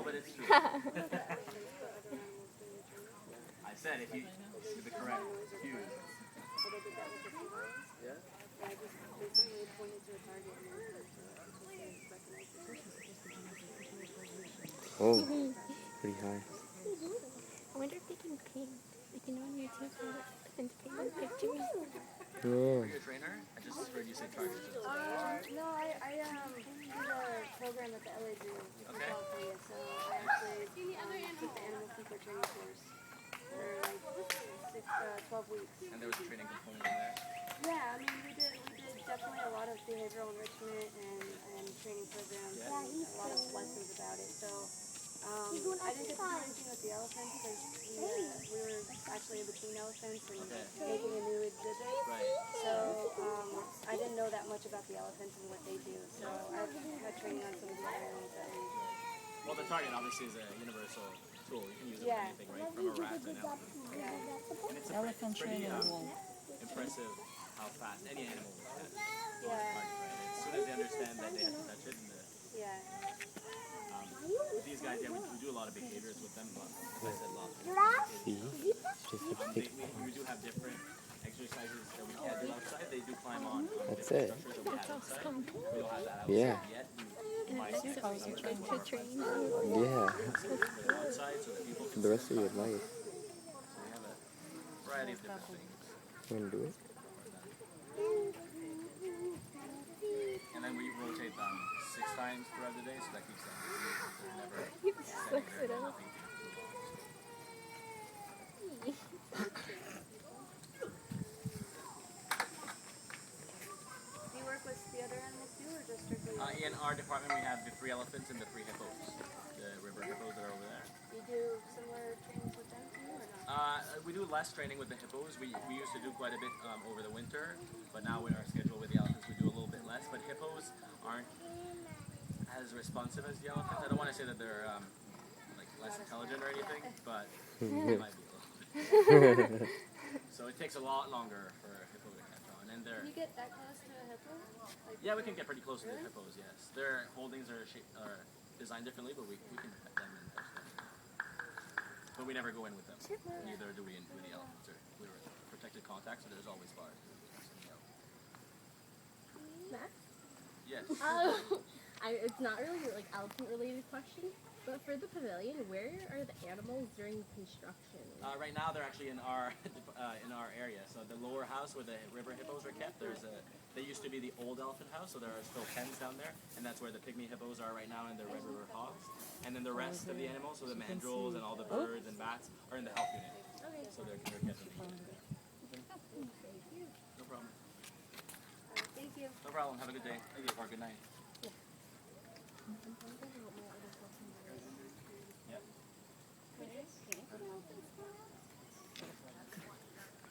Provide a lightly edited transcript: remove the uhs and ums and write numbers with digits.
but it's true. I said if you give the correct cues. Yeah? I just basically pointed to a target and Oh, pretty high. I wonder if they can paint. Like, you know, on YouTube, and paint pictures. Oh. Are you a trainer? I just heard you say targets. no, I did a program at the LA Zoo in California, so I actually took the animal keeper training course for like 12 weeks. And there was a training component in there? Yeah, I mean, we did definitely a lot of behavioral enrichment and training programs, and a lot of lessons about it. So I didn't get to do anything with the elephants because we were actually in between elephants and making a new exhibit. Right. So I didn't know that much about the elephants and what they do. So I've had training on some of the other animals that we. Well, the target obviously is a universal tool. You can use it for anything, right? From a rat to an elephant. Yeah. And it's Elephant pretty training will. impressive how fast any animal will catch a target, Yeah. right? As soon as they understand that they have to touch it, and Yeah. with these guys, yeah, we do a lot of behaviors with them. As I said, lots of See? Just have to take we do have different exercises that we can't do outside. They do climb on That's different it. structures that we have inside. We don't have that outside Yeah. yet. And Might it's get just some to train. Yeah. outside so that people For the rest of your life. So we have a variety of different things. You want to do it? And then we rotate them 6 times throughout the day, so that keeps them busy. They're never Sucks it up. Do you work with the other animals too, or just strictly? In our department, we have the 3 elephants and the 3 hippos. The river hippos that are over there. Do you do similar trainings with them too, or not? We do less training with the hippos. We used to do quite a bit over the winter, but now with our schedule with the elephants, we do a little bit less. But hippos aren't as responsive as the elephants. I don't want to say that they're like less intelligent or anything, but they might be a little bit. So it takes a lot longer for a hippo to catch on, and Can you get that close to a hippo? Like, yeah, we can get pretty close to the hippos. Yes, their holdings are designed differently, but we can pet them and touch them. But we never go in with them. Neither do we with the elephants. We're protected contact, so there's always bars. Max? Yes. It's not really like elephant related question, but for the pavilion, where are the animals during construction? Right now, they're actually in our area. So the lower house where the river hippos are kept, they used to be the old elephant house, so there are still pens down there, and that's where the pygmy hippos are right now, and the red river hogs. And then the rest of the animals, so the mandrills and all the birds and bats, are in the health unit. Okay. So they're kept in the unit. No problem. thank you. No problem. Have a good day. Or good night. Yeah.